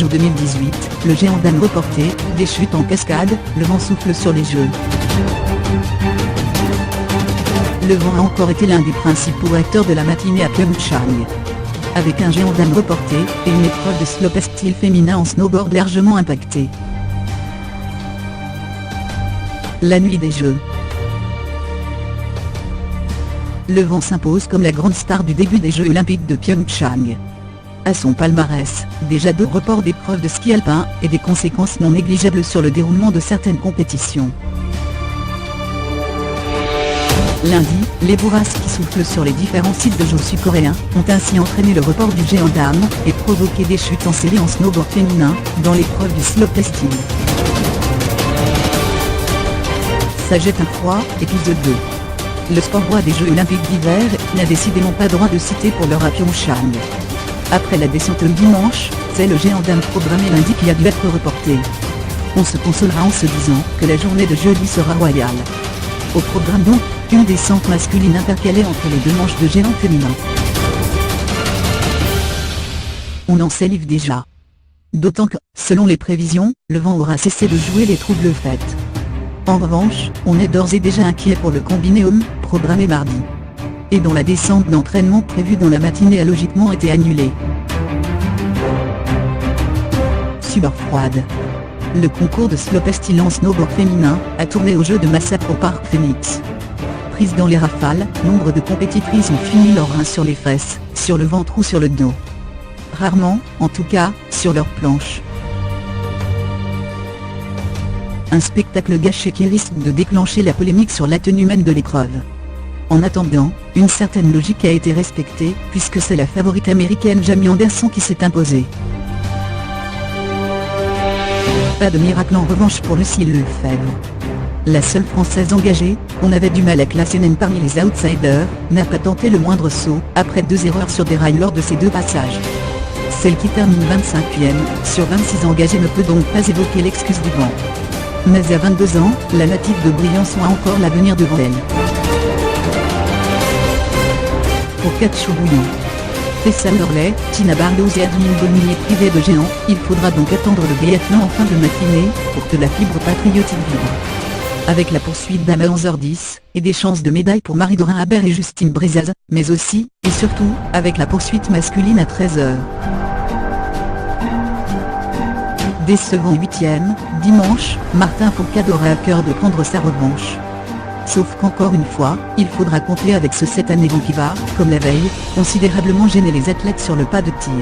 Tokyo 2018, le géant dame reporté, des chutes en cascade, le vent souffle sur les Jeux. Le vent a encore été l'un des principaux acteurs de la matinée à Pyeongchang. Avec un géant dame reporté, et une épreuve de slopestyle féminin en snowboard largement impactée. La nuit des Jeux. Le vent s'impose comme la grande star du début des Jeux olympiques de Pyeongchang. À son palmarès, déjà 2 reports d'épreuves de ski alpin, et des conséquences non négligeables sur le déroulement de certaines compétitions. Lundi, les bourrasques qui soufflent sur les différents sites de Jeux sud-coréens, ont ainsi entraîné le report du géant dame, et provoqué des chutes en série en snowboard féminin, dans l'épreuve du slopestyle. Ça jette un froid, épisode 2. Le sport roi des Jeux olympiques d'hiver n'a décidément pas droit de citer pour l'heure à Pyeongchang. Après la descente le dimanche, c'est le géant dame programmé lundi qui a dû être reporté. On se consolera en se disant que la journée de jeudi sera royale. Au programme donc, une descente masculine intercalée entre les 2 manches de géant féminin. On en salive déjà. D'autant que, selon les prévisions, le vent aura cessé de jouer les troubles fêtes. En revanche, on est d'ores et déjà inquiet pour le combiné homme, programmé mardi. Et dont la descente d'entraînement prévue dans la matinée a logiquement été annulée. Sueur froide. Le concours de slopestyle en snowboard féminin a tourné au jeu de Massap au Parc Phoenix. Prises dans les rafales, nombre de compétitrices ont fini leurs reins sur les fesses, sur le ventre ou sur le dos. Rarement, en tout cas, sur leur planche. Un spectacle gâché qui risque de déclencher la polémique sur la tenue même de l'épreuve. En attendant, une certaine logique a été respectée, puisque c'est la favorite américaine Jamie Anderson qui s'est imposée. Pas de miracle en revanche pour Lucie Lefebvre. La seule française engagée, qu'on avait du mal à classer même parmi les outsiders, n'a pas tenté le moindre saut, après 2 erreurs sur des rails lors de ses 2 passages. Celle qui termine 25e, sur 26 engagées ne peut donc pas évoquer l'excuse du vent. Mais à 22 ans, la native de Briançon a encore l'avenir devant elle. Pour 4 chauds bouillants. Tessa Hurley, Tina Barlow et Adeline Bonnier privés de géants, il faudra donc attendre le biathlon en fin de matinée, pour que la fibre patriotique vibre. Avec la poursuite d'Am à 11h10, et des chances de médaille pour Marie-Dorin Habert et Justine Brezaz, mais aussi, et surtout, avec la poursuite masculine à 13h. Décevant 8e, dimanche, Martin Fourcade aura à cœur de prendre sa revanche. Sauf qu'encore une fois, il faudra compter avec ce 7 année vent qui va, comme la veille, considérablement gêner les athlètes sur le pas de tir.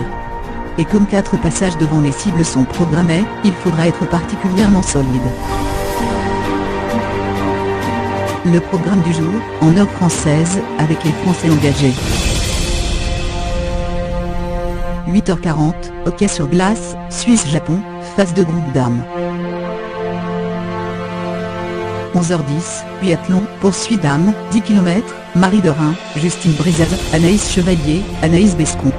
Et comme 4 passages devant les cibles sont programmés, il faudra être particulièrement solide. Le programme du jour, en heure française, avec les Français engagés. 8h40, hockey sur glace, Suisse-Japon, phase de groupe dames. 11h10, biathlon, poursuite dames, 10 km, Marie-Dorin, Justine Brezaz, Anaïs Chevalier, Anaïs Bescon.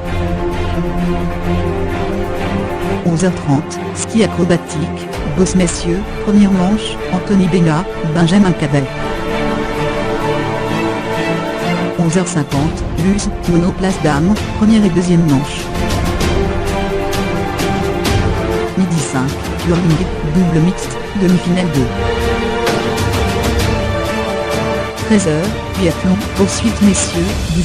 11h30, ski acrobatique, boss messieurs, première manche, Anthony Bella, Benjamin Cavet. 11h50, luge, monoplace dames, première et deuxième manche. Midi 5, curling, double mixte, demi-finale 2. 13h, biathlon, poursuite messieurs,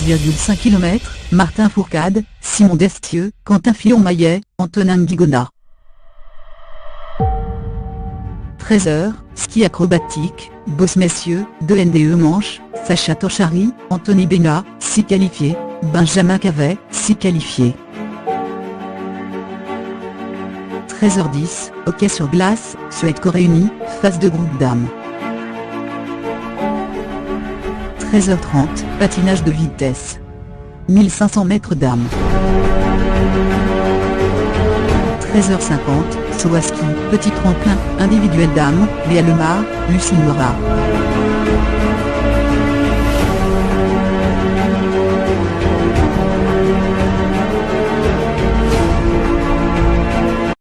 12,5 km, Martin Fourcade, Simon Destieux, Quentin Fillon-Maillet, Antonin Guigona. 13h, ski acrobatique, boss messieurs, 2 NDE manches, Sacha Tochari, Anthony Bella, 6 qualifiés, Benjamin Cavet, 6 qualifiés. 13h10, hockey sur glace, Suède-Corée unie, phase de groupe dames. 13h30, patinage de vitesse. 1500 mètres dames. 13h50, saut à ski, petit tremplin, individuel dames, Léa Lemar, Lucie Morat.